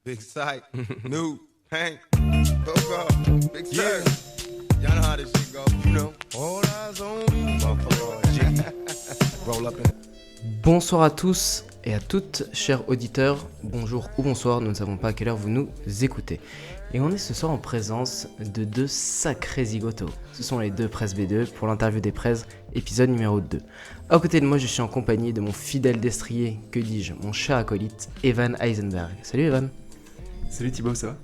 Big sight, new, Hank, Coco, big sight. Y'all know how this shit go, you know. All eyes on me, motherfucker, G. Roll up in. Bonsoir à tous et à toutes, chers auditeurs. Bonjour ou bonsoir, nous ne savons pas à quelle heure vous nous écoutez. Et on est ce soir en présence de deux sacrés zigotos. Ce sont les deux Presse B2 pour l'interview des Presse, épisode numéro 2. À côté de moi, je suis en compagnie de mon fidèle destrier, que dis-je, mon cher acolyte, Evan Eisenberg. Salut Evan. Salut Thibaut, ça va?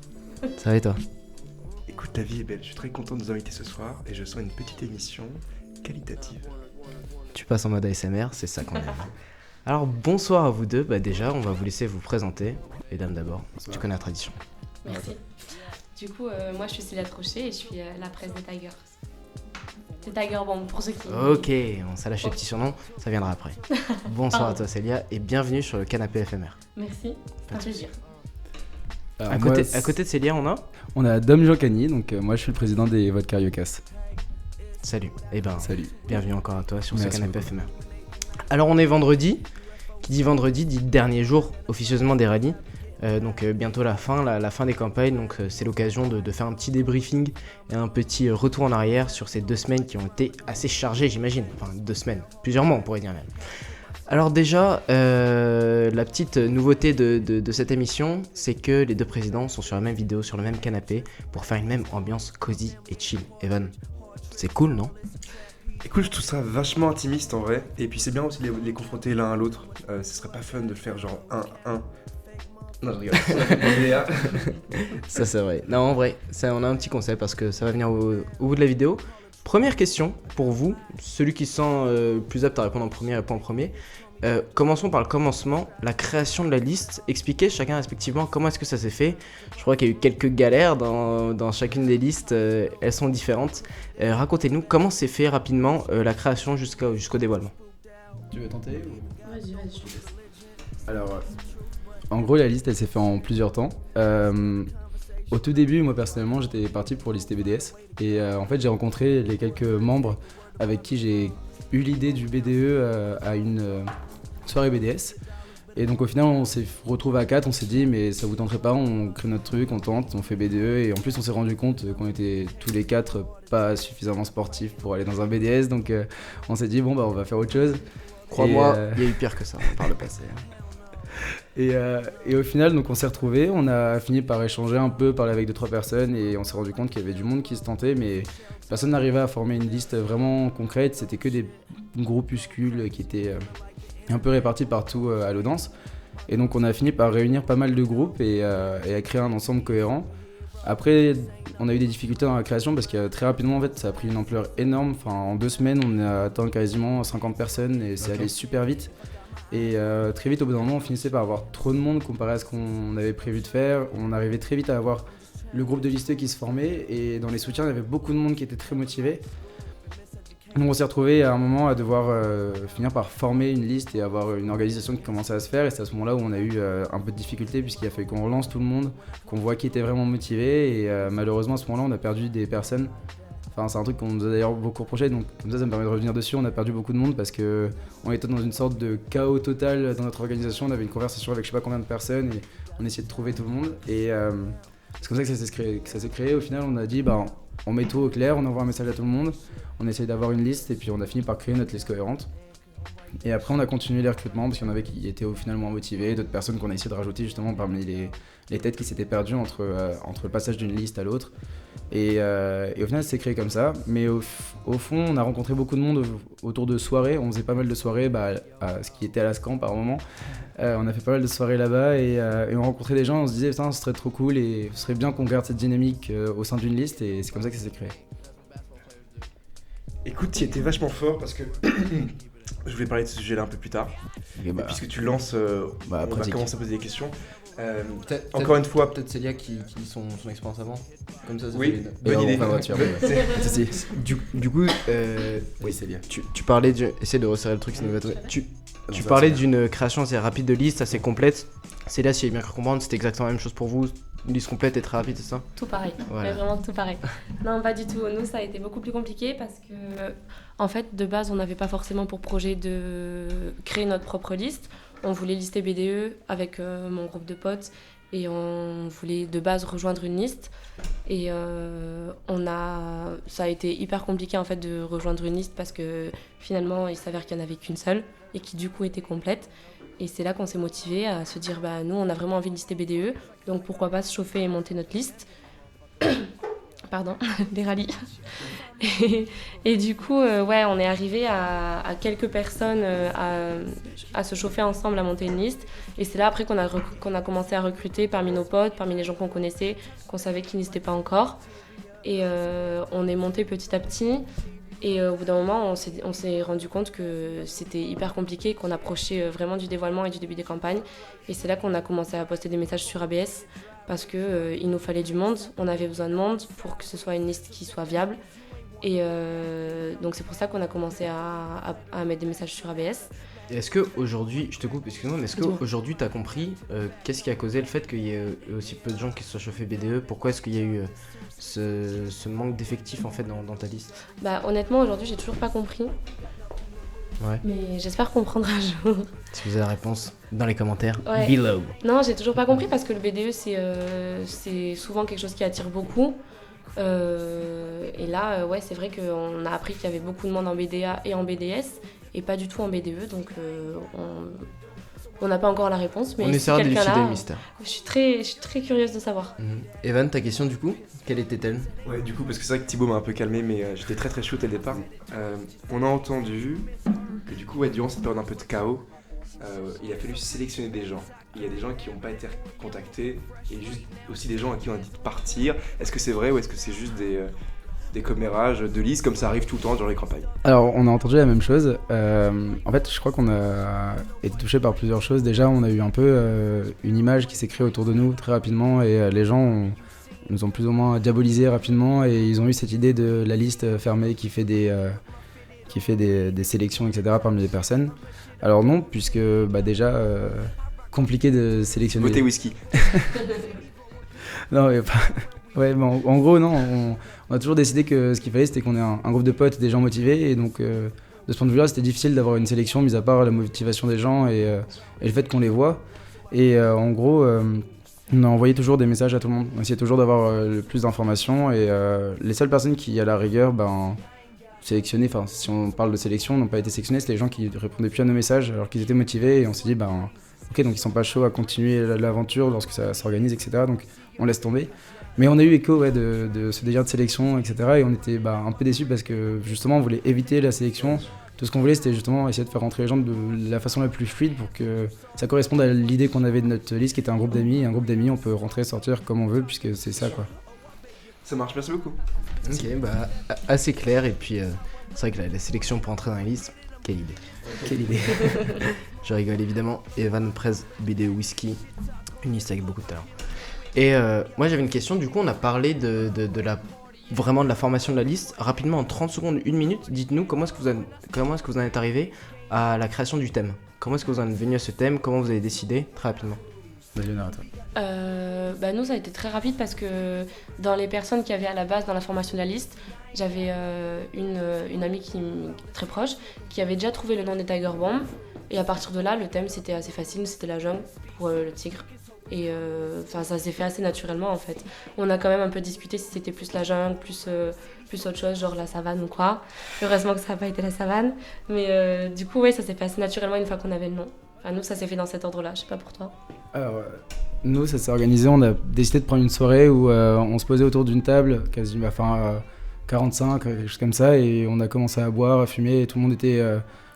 Ça va et toi? Écoute, la vie est belle, je suis très content de nous inviter ce soir et je sens une petite émission qualitative. Tu passes en mode ASMR, c'est ça qu'on aime. Alors bonsoir à vous deux, déjà on va vous laisser vous présenter. Mesdames d'abord, Bonsoir. tu connais la tradition. Merci. Du coup, moi je suis Célia Trochet et je suis à la presse des Tigers. C'est Tiger Bomb pour ceux qui... Ok, on s'est lâché le petit surnom, ça viendra après. Bonsoir à toi Célia et bienvenue sur le canapé éphémère. Merci, un plaisir. Alors, À côté de Célia, on a Dom Giancani, donc moi je suis le président des votes Cariocas. Salut, Salut. bienvenue encore à toi sur Merci ce canapé beaucoup. éphémère. Alors on est vendredi, qui dit vendredi dit dernier jour officieusement des rallyes. Donc bientôt la fin des campagnes, donc c'est l'occasion de faire un petit débriefing et un petit retour en arrière sur ces 2 semaines qui ont été assez chargées, j'imagine. Enfin 2 semaines, plusieurs mois on pourrait dire même. Alors déjà, la petite nouveauté de cette émission, c'est que les deux présidents sont sur la même vidéo, sur le même canapé, pour faire une même ambiance cosy et chill. Evan, c'est cool, non? Écoute, je trouve ça vachement intimiste en vrai, et puis c'est bien aussi de les confronter l'un à l'autre. Ce serait pas fun de le faire genre 1-1. Non, je rigole. Ça c'est vrai. Non, en vrai, ça, on a un petit conseil parce que ça va venir au bout de la vidéo. Première question pour vous, celui qui se sent plus apte à répondre en premier répond en premier. Commençons par le commencement, la création de la liste. Expliquez chacun respectivement comment est-ce que ça s'est fait. Je crois qu'il y a eu quelques galères dans chacune des listes, elles sont différentes. Racontez-nous comment s'est fait rapidement la création jusqu'au dévoilement. Tu veux tenter ou... Vas-y, je te laisse. Alors, en gros, la liste elle s'est faite en plusieurs temps. Au tout début, moi personnellement, j'étais parti pour lister BDS. Et en fait, j'ai rencontré les quelques membres avec qui j'ai eu l'idée du BDE à une soirée BDS. Et donc au final, on s'est retrouvés à 4, on s'est dit mais ça vous tenterait pas, on crée notre truc, on tente, on fait BDE. Et en plus, on s'est rendu compte qu'on était tous les 4 pas suffisamment sportifs pour aller dans un BDS. Donc on s'est dit bon bah on va faire autre chose. Crois-moi, Et, il y a eu pire que ça par le passé. Et au final, donc on s'est retrouvés, on a fini par échanger un peu, parler avec 2-3 personnes et on s'est rendu compte qu'il y avait du monde qui se tentait, mais personne n'arrivait à former une liste vraiment concrète. C'était que des groupuscules qui étaient un peu répartis partout à l'Audense. Et donc on a fini par réunir pas mal de groupes et à créer un ensemble cohérent. Après, on a eu des difficultés dans la création parce que très rapidement, en fait, ça a pris une ampleur énorme. Enfin, en 2 semaines, on a atteint quasiment 50 personnes et c'est allé super vite. Et très vite, au bout d'un moment, on finissait par avoir trop de monde comparé à ce qu'on avait prévu de faire. On arrivait très vite à avoir le groupe de listeux qui se formait et dans les soutiens, il y avait beaucoup de monde qui était très motivé. Donc on s'est retrouvé à un moment à devoir finir par former une liste et avoir une organisation qui commençait à se faire. Et c'est à ce moment-là où on a eu un peu de difficulté puisqu'il a fallu qu'on relance tout le monde, qu'on voit qui était vraiment motivé. Et malheureusement, à ce moment-là, on a perdu des personnes. Enfin, c'est un truc qu'on nous a d'ailleurs beaucoup reproché, donc comme ça me permet de revenir dessus. On a perdu beaucoup de monde parce qu'on était dans une sorte de chaos total dans notre organisation. On avait une conversation avec je sais pas combien de personnes et on essayait de trouver tout le monde. Et c'est comme ça que ça s'est créé. Au final, on a dit on met tout au clair, on envoie un message à tout le monde, on essaye d'avoir une liste et puis on a fini par créer notre liste cohérente. Et après, on a continué les recrutements parce qu'il y en avait qui étaient au final moins motivés, d'autres personnes qu'on a essayé de rajouter justement parmi les têtes qui s'étaient perdues entre le passage d'une liste à l'autre. Et au final, ça s'est créé comme ça. Mais au fond, on a rencontré beaucoup de monde autour de soirées. On faisait pas mal de soirées, à ce qui était à l'Ascamp par moment. On a fait pas mal de soirées là-bas et on rencontrait des gens. On se disait, putain, ce serait trop cool et ce serait bien qu'on garde cette dynamique au sein d'une liste. Et c'est comme ça que ça s'est créé. Écoute, tu étais vachement fort parce que je voulais parler de ce sujet-là un peu plus tard. Et Et puisque tu lances, on va pratique. commencer à poser des questions. Peut-être- Encore une fois, Peut-être Célia qui son expérience avant. Comme ça oui, fait une- bonne idée. On va voiture. Du coup, Oui, c'est bien. tu parlais essaie de resserrer le truc, sinon il va tomber. Tu ça, parlais c'est bien. d'une création assez rapide de liste, assez complète. Célia, si j'ai bien cru comprendre, c'était exactement la même chose pour vous. Une liste complète et très rapide, c'est ça? Tout pareil, Voilà. mais vraiment tout pareil. Non, pas du tout. Nous, ça a été beaucoup plus compliqué parce que, en fait, de base, on n'avait pas forcément pour projet de créer notre propre liste. On voulait lister BDE avec mon groupe de potes et on voulait de base rejoindre une liste. Et ça a été hyper compliqué en fait de rejoindre une liste parce que finalement il s'avère qu'il n'y en avait qu'une seule et qui du coup était complète. Et c'est là qu'on s'est motivé à se dire nous on a vraiment envie de lister BDE, donc pourquoi pas se chauffer et monter notre liste. Pardon, des rallyes. Et du coup, on est arrivé à quelques personnes à se chauffer ensemble, à monter une liste. Et c'est là après qu'on a commencé à recruter parmi nos potes, parmi les gens qu'on connaissait, qu'on savait qu'ils n'existaient pas encore. Et on est monté petit à petit. Et au bout d'un moment, on s'est rendu compte que c'était hyper compliqué, qu'on approchait vraiment du dévoilement et du début des campagnes. Et c'est là qu'on a commencé à poster des messages sur ABS. Parce qu'il nous fallait du monde, on avait besoin de monde pour que ce soit une liste qui soit viable. Et donc c'est pour ça qu'on a commencé à mettre des messages sur ABS. Et est-ce qu'aujourd'hui, je te coupe, excuse-moi, mais est-ce qu'aujourd'hui tu as compris qu'est-ce qui a causé le fait qu'il y ait aussi peu de gens qui se soient chauffés BDE? Pourquoi est-ce qu'il y a eu ce manque d'effectifs en fait dans ta liste? Honnêtement, aujourd'hui j'ai toujours pas compris. Ouais. Mais j'espère comprendre un jour. Si vous avez la réponse dans les commentaires, ouais. Below. Non, j'ai toujours pas compris parce que le BDE c'est souvent quelque chose qui attire beaucoup. Et là, c'est vrai qu'on a appris qu'il y avait beaucoup de monde en BDA et en BDS et pas du tout en BDE, donc on n'a pas encore la réponse. Mais on essaiera de d'élucider le mystère. Je suis très curieuse de savoir. Evan, ta question du coup, quelle était-elle? Ouais, du coup, parce que c'est vrai que Thibaut m'a un peu calmé, mais j'étais très chaud dès le départ. On a entendu que du coup, durant cette période un peu de chaos, il a fallu sélectionner des gens. Il y a des gens qui n'ont pas été contactés et juste aussi des gens à qui on a dit de partir. Est-ce que c'est vrai ou est-ce que c'est juste des commérages de listes comme ça arrive tout le temps dans les campagnes? Alors, on a entendu la même chose. En fait, je crois qu'on a été touché par plusieurs choses. Déjà, on a eu un peu une image qui s'est créée autour de nous très rapidement et les gens nous ont plus ou moins diabolisé rapidement et ils ont eu cette idée de la liste fermée qui fait des sélections, etc. parmi les personnes. Alors non, puisque déjà, compliqué de sélectionner. Votez whisky. Non, mais pas... Ouais, bon, en gros, non, on a toujours décidé que ce qu'il fallait, c'était qu'on ait un groupe de potes, des gens motivés, et donc de ce point de vue-là, c'était difficile d'avoir une sélection, mis à part la motivation des gens et le fait qu'on les voit. Et en gros, on a envoyé toujours des messages à tout le monde, on essayait toujours d'avoir le plus d'informations, et les seules personnes qui, à la rigueur, sélectionnées, enfin, si on parle de sélection, n'ont pas été sélectionnées, c'était les gens qui répondaient plus à nos messages, alors qu'ils étaient motivés, et on s'est dit, ok, donc ils sont pas chauds à continuer l'aventure lorsque ça s'organise, etc., donc on laisse tomber. Mais on a eu écho de ce délire de sélection, etc. Et on était un peu déçus parce que justement on voulait éviter la sélection. Tout ce qu'on voulait c'était justement essayer de faire rentrer les gens de la façon la plus fluide pour que ça corresponde à l'idée qu'on avait de notre liste qui était un groupe d'amis. Et un groupe d'amis on peut rentrer, sortir comme on veut puisque c'est ça quoi. Ça marche, merci beaucoup. Ok, assez clair et puis c'est vrai que la sélection pour entrer dans la liste, quelle idée. Quelle idée. Je rigole évidemment. Evan Prez, BD Whisky, une liste avec beaucoup de talent. Et moi j'avais une question, du coup on a parlé de la formation de la liste. Rapidement en 30 secondes, 1 minute, dites-nous comment est-ce que vous en êtes arrivé à la création du thème. Comment est-ce que vous en êtes venu à ce thème, comment vous avez décidé, très rapidement. Vas-y, on arrête, toi. Nous ça a été très rapide parce que dans les personnes qui avaient à la base dans la formation de la liste, j'avais une amie qui très proche qui avait déjà trouvé le nom des Tiger Bombs et à partir de là le thème c'était assez facile, c'était la jungle pour le tigre. Et ça s'est fait assez naturellement en fait. On a quand même un peu discuté si c'était plus la jungle, plus autre chose, genre la savane ou quoi. Heureusement que ça n'a pas été la savane. Mais du coup, ça s'est fait assez naturellement une fois qu'on avait le nom. Enfin, nous, ça s'est fait dans cet ordre-là, je sais pas pour toi. Alors, nous, ça s'est organisé, on a décidé de prendre une soirée où on se posait autour d'une table, quasiment 45, quelque chose comme ça, et on a commencé à boire, à fumer, et tout le monde était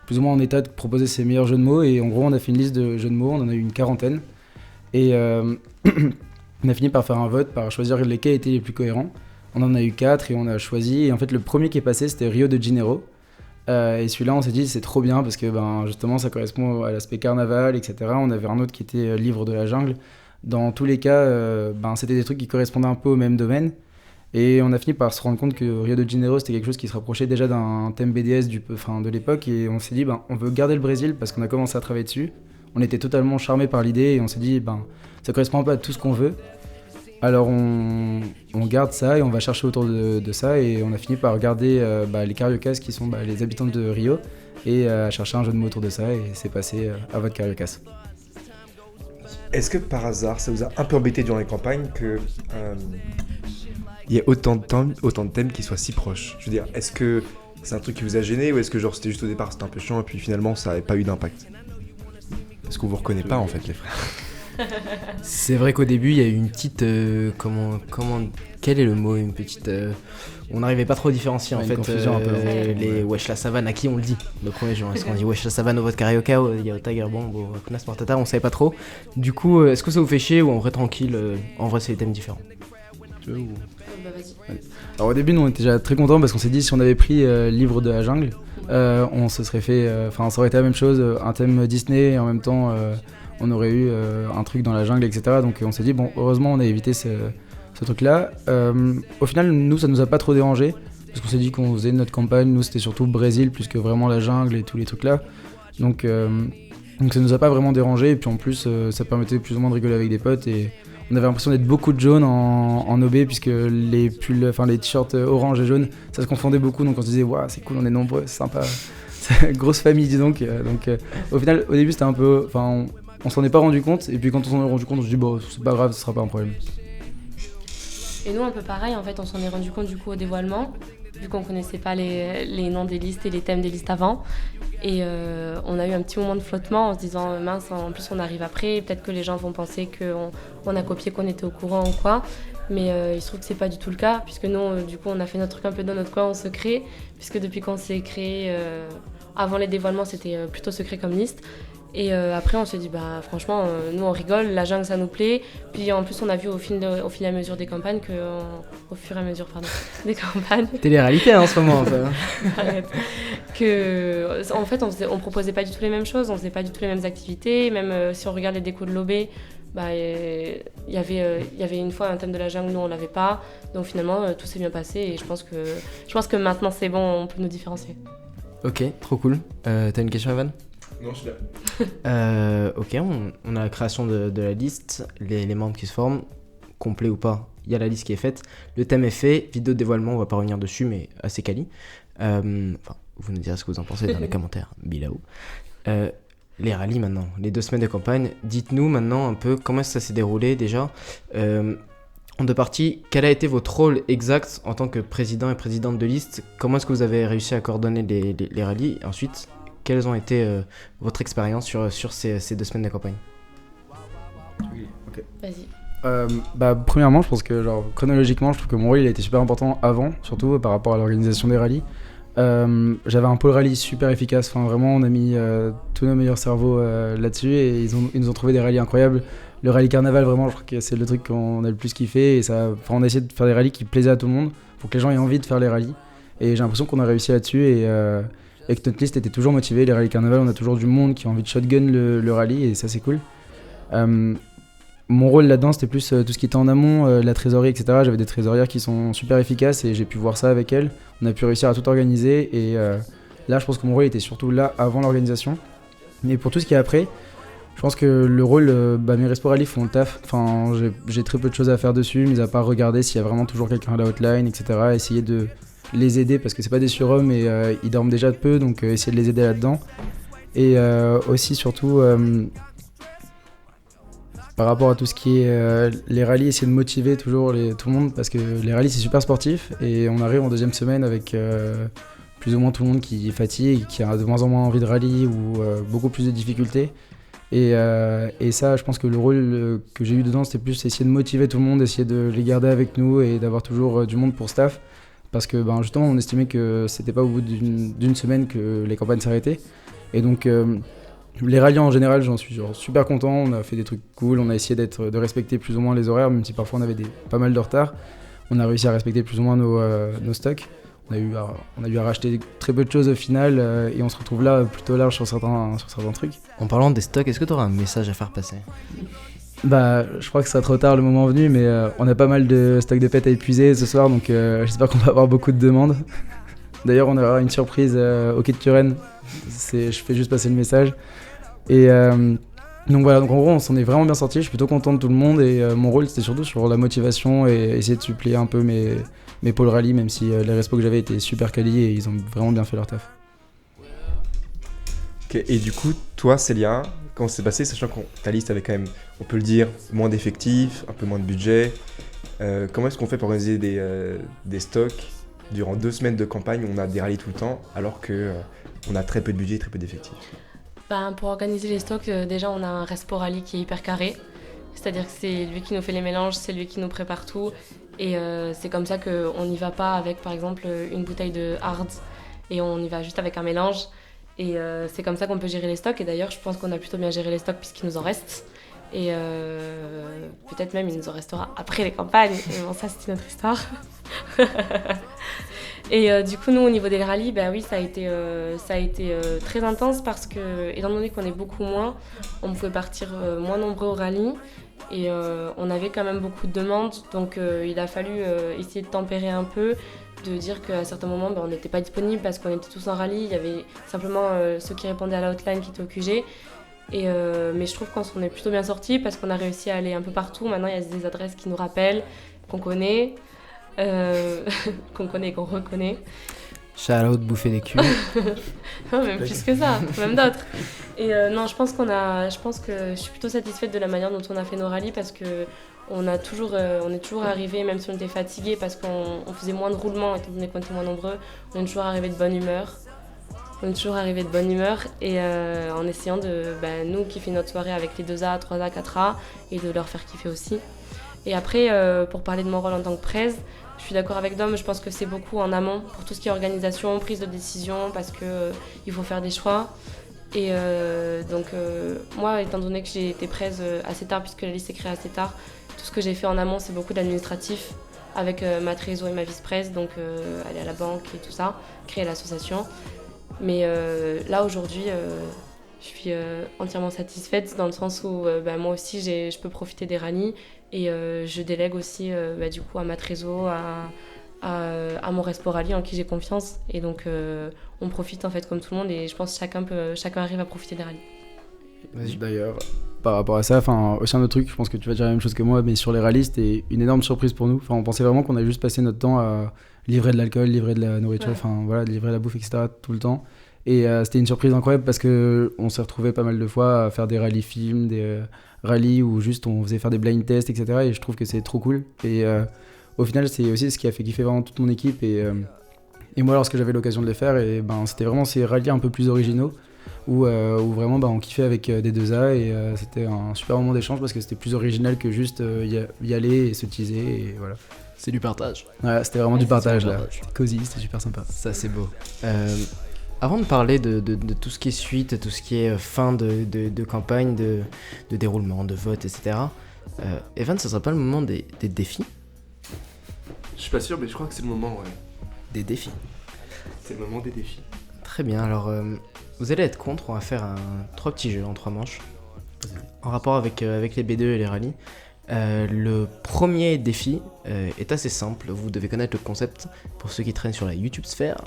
plus ou moins en état de proposer ses meilleurs jeux de mots, et en gros, on a fait une liste de jeux de mots, on en a eu une quarantaine. Et on a fini par faire un vote, par choisir lesquels étaient les plus cohérents. On en a eu 4 et on a choisi. Et en fait, le premier qui est passé, c'était Rio de Janeiro. Et celui-là, on s'est dit, c'est trop bien parce que justement, ça correspond à l'aspect carnaval, etc. On avait un autre qui était Livre de la jungle. Dans tous les cas, c'était des trucs qui correspondaient un peu au même domaine. Et on a fini par se rendre compte que Rio de Janeiro, c'était quelque chose qui se rapprochait déjà d'un thème BDS de l'époque. Et on s'est dit, on veut garder le Brésil parce qu'on a commencé à travailler dessus. On était totalement charmés par l'idée et on s'est dit, ça correspond un peu à tout ce qu'on veut. Alors on garde ça et on va chercher autour de ça et on a fini par regarder les Cariocas qui sont les habitants de Rio et chercher un jeu de mots autour de ça et c'est passé à votre Cariocas. est-ce que par hasard, ça vous a un peu embêté durant les campagnes que il y ait autant de thèmes qui soient si proches? Je veux dire, est-ce que c'est un truc qui vous a gêné ou est-ce que genre c'était juste au départ c'était un peu chiant et puis finalement ça n'avait pas eu d'impact? Parce qu'on vous reconnaît pas en fait les frères. C'est vrai qu'au début, il y a eu une petite. Quel est le mot? Une petite. On n'arrivait pas trop à différencier en Une fait. confusion un peu. Les Wesh la savane, à qui on le dit le premier jour? Est-ce qu'on dit Wesh la savane au vote carioca ou il y a au Tiger Bomb ou Kunas Mortata? On savait pas trop. Du coup, est-ce que ça vous fait chier ou en vrai tranquille? En vrai, c'est des thèmes différents. Bah vas-y. Alors au début, nous on était déjà très contents parce qu'on s'est dit si on avait pris Livre de la jungle, on se serait fait. Enfin, ça aurait été la même chose, un thème Disney et en même temps on aurait eu un truc dans la jungle, etc. Donc on s'est dit, bon, heureusement on a évité ce truc-là. Au final, nous ça nous a pas trop dérangé parce qu'on s'est dit qu'on faisait notre campagne. Nous c'était surtout Brésil plus que vraiment la jungle et tous les trucs là. Donc ça nous a pas vraiment dérangé et puis en plus ça permettait plus ou moins de rigoler avec des potes et. On avait l'impression d'être beaucoup de jaunes en OB puisque les pulls, enfin les t-shirts orange et jaune, ça se confondait beaucoup donc on se disait waouh c'est cool, on est nombreux, c'est sympa, c'est une grosse famille dis donc. Au final au début c'était un peu, enfin on s'en est pas rendu compte et puis quand on s'en est rendu compte on se dit bon c'est pas grave, ce sera pas un problème. Et nous un peu pareil en fait, on s'en est rendu compte du coup au dévoilement, vu qu'on connaissait pas les noms des listes et les thèmes des listes avant. Et on a eu un petit moment de flottement en se disant mince, en plus on arrive après, peut-être que les gens vont penser qu'on a copié, qu'on était au courant ou quoi. Mais il se trouve que c'est pas du tout le cas, puisque nous du coup on a fait notre truc un peu dans notre coin en secret, puisque depuis qu'on s'est créé, avant les dévoilements c'était plutôt secret comme liste. Et après on s'est dit bah franchement nous on rigole, la jungle ça nous plaît. Puis en plus on a vu au fil et à mesure des campagnes au fur et à mesure des campagnes. Télé-réalité en ce moment un peu. Arrête. En fait on proposait pas du tout les mêmes choses, on faisait pas du tout les mêmes activités. Même si on regarde les décos de l'OB, bah il y avait une fois un thème de la jungle, nous on l'avait pas. Donc finalement tout s'est bien passé et je pense que maintenant c'est bon, on peut nous différencier. Ok, trop cool. T'as une question Evan? Non, je suis là. Ok, on a la création de la liste, les membres qui se forment, complet ou pas, il y a la liste qui est faite, le thème est fait, vidéo de dévoilement, on va pas revenir dessus, mais assez quali. Enfin, vous nous direz ce que vous en pensez dans les commentaires, Bilao. Les rallyes maintenant, les 2 semaines de campagne, dites-nous maintenant un peu comment ça s'est déroulé déjà. En 2 parties, quel a été votre rôle exact en tant que président et présidente de liste? Comment est-ce que vous avez réussi à coordonner les rallyes? Ensuite, quelles ont été votre expérience sur ces 2 semaines de campagne? Okay. Vas-y. Premièrement, je pense que genre, chronologiquement, je trouve que mon rôle il a été super important avant, surtout par rapport à l'organisation des rallyes. J'avais un pôle rallye super efficace, enfin, vraiment on a mis tous nos meilleurs cerveaux là-dessus et ils nous ont trouvé des rallyes incroyables. Le rallye carnaval, vraiment, je crois que c'est le truc qu'on a le plus kiffé et on a essayé de faire des rallyes qui plaisaient à tout le monde pour que les gens aient envie de faire les rallyes. Et j'ai l'impression qu'on a réussi là-dessus et que notre liste était toujours motivée. Les rallyes carnaval, on a toujours du monde qui a envie de shotgun le rallye et ça c'est cool. Mon rôle là-dedans c'était plus tout ce qui était en amont, la trésorerie, etc. J'avais des trésorières qui sont super efficaces et j'ai pu voir ça avec elles. On a pu réussir à tout organiser et là je pense que mon rôle était surtout là avant l'organisation. Mais pour tout ce qui est après, je pense que le rôle, mes Respo Rally font le taf. Enfin, j'ai très peu de choses à faire dessus, mis à part regarder s'il y a vraiment toujours quelqu'un à la hotline, etc. Essayer de les aider parce que c'est pas des surhommes et ils dorment déjà de peu, donc essayer de les aider là-dedans. Et aussi surtout par rapport à tout ce qui est les rallyes, essayer de motiver toujours tout le monde parce que les rallyes c'est super sportif et on arrive en 2e semaine avec plus ou moins tout le monde qui fatigue, qui a de moins en moins envie de rallye ou beaucoup plus de difficultés. Et ça, je pense que le rôle que j'ai eu dedans, c'était plus essayer de motiver tout le monde, essayer de les garder avec nous et d'avoir toujours du monde pour staff. Parce que justement, on estimait que c'était pas au bout d'une semaine que les campagnes s'arrêtaient. Et donc, les rallyes en général, j'en suis super content. On a fait des trucs cool, on a essayé de respecter plus ou moins les horaires, même si parfois on avait pas mal de retard. On a réussi à respecter plus ou moins nos stocks. On a eu à racheter très peu de choses au final et on se retrouve là plutôt large sur certains trucs. En parlant des stocks, est-ce que tu auras un message à faire passer? Je crois que ce sera trop tard le moment venu, mais on a pas mal de stocks de pets à épuiser ce soir, donc j'espère qu'on va avoir beaucoup de demandes. D'ailleurs, on aura une surprise au quai de Turenne, je fais juste passer le message. Et donc voilà, donc en gros, on s'en est vraiment bien sorti, je suis plutôt content de tout le monde et mon rôle c'était surtout sur la motivation et essayer de suppléer un peu mes pôles rallye, même si les respos que j'avais étaient super quali et ils ont vraiment bien fait leur taf. Ok, et du coup, toi Célia, comment ça s'est passé, sachant que ta liste avait quand même, on peut le dire, moins d'effectifs, un peu moins de budget. Comment est-ce qu'on fait pour organiser des stocks durant 2 semaines de campagne où on a des rallyes tout le temps, alors que on a très peu de budget et très peu d'effectifs? Pour organiser les stocks, déjà on a un Respo Rally qui est hyper carré. C'est-à-dire que c'est lui qui nous fait les mélanges, c'est lui qui nous prépare tout. Et c'est comme ça qu'on n'y va pas avec par exemple une bouteille de hard et on y va juste avec un mélange. Et c'est comme ça qu'on peut gérer les stocks. Et d'ailleurs, je pense qu'on a plutôt bien géré les stocks puisqu'il nous en reste. Et peut-être même il nous en restera après les campagnes. Mais bon, ça, c'est une autre histoire. Et du coup, nous, au niveau des rallyes, bah oui, ça a été très intense parce que, étant donné qu'on est beaucoup moins, on pouvait partir moins nombreux au rallye. Et on avait quand même beaucoup de demandes. Donc, il a fallu essayer de tempérer un peu, de dire qu'à certains moments, on n'était pas disponible parce qu'on était tous en rallye. Il y avait simplement ceux qui répondaient à la hotline qui étaient au QG. Mais je trouve qu'on s'en est plutôt bien sortis parce qu'on a réussi à aller un peu partout. Maintenant, il y a des adresses qui nous rappellent, qu'on connaît, qu'on connaît et qu'on reconnaît. Shout-out, bouffer des culs. Non, même plus que ça, même d'autres. Et non, je pense que je suis plutôt satisfaite de la manière dont on a fait nos rallyes parce que on est toujours arrivé, même si on était fatigué parce qu'on faisait moins de roulements étant donné qu'on était moins nombreux, on est toujours arrivé de bonne humeur. Et en essayant de nous kiffer notre soirée avec les 2A, 3A, 4A et de leur faire kiffer aussi. Et après, pour parler de mon rôle en tant que presse, je suis d'accord avec Dom, je pense que c'est beaucoup en amont pour tout ce qui est organisation, prise de décision, parce qu'il faut faire des choix. Et donc moi, étant donné que j'ai été presse assez tard, puisque la liste est créée assez tard, tout ce que j'ai fait en amont, c'est beaucoup d'administratif, avec ma trésor et ma vice-presse, donc aller à la banque et tout ça, créer l'association. Mais là, aujourd'hui, je suis entièrement satisfaite dans le sens où moi aussi, je peux profiter des rallyes et je délègue aussi du coup à ma trésor, à mon Respo Rally en qui j'ai confiance. Et donc, on profite en fait comme tout le monde et je pense que chacun arrive à profiter des rallyes. Vas-y. D'ailleurs, par rapport à ça, aussi un autre truc, je pense que tu vas dire la même chose que moi, mais sur les rallyes, c'était une énorme surprise pour nous. On pensait vraiment qu'on allait juste passer notre temps à livrer de l'alcool, livrer de la nourriture, livrer la bouffe, etc. tout le temps. Et c'était une surprise incroyable parce qu'on s'est retrouvés pas mal de fois à faire des rallyes films, des rallyes où juste on faisait faire des blind tests, etc. Et je trouve que c'est trop cool. Et au final, c'est aussi ce qui a fait kiffer vraiment toute mon équipe. Et moi, lorsque j'avais l'occasion de les faire, c'était vraiment ces rallyes un peu plus originaux où vraiment on kiffait avec des 2A. Et c'était un super moment d'échange parce que c'était plus original que juste y aller et se teaser. Et voilà. C'est du partage. Ouais, c'était vraiment du partage là. C'était cosy, c'était super sympa. Ça, c'est beau. Avant de parler de tout ce qui est suite, tout ce qui est fin de campagne, de déroulement, de vote, etc. Evan, ce serait pas le moment des défis? Je suis pas sûr, mais je crois que c'est le moment, ouais. Des défis. C'est le moment des défis. Très bien, alors vous allez être contre, on va faire 3 petits jeux en 3 manches. En rapport avec les B2 et les rallyes. Le premier défi est assez simple, vous devez connaître le concept pour ceux qui traînent sur la YouTube sphère,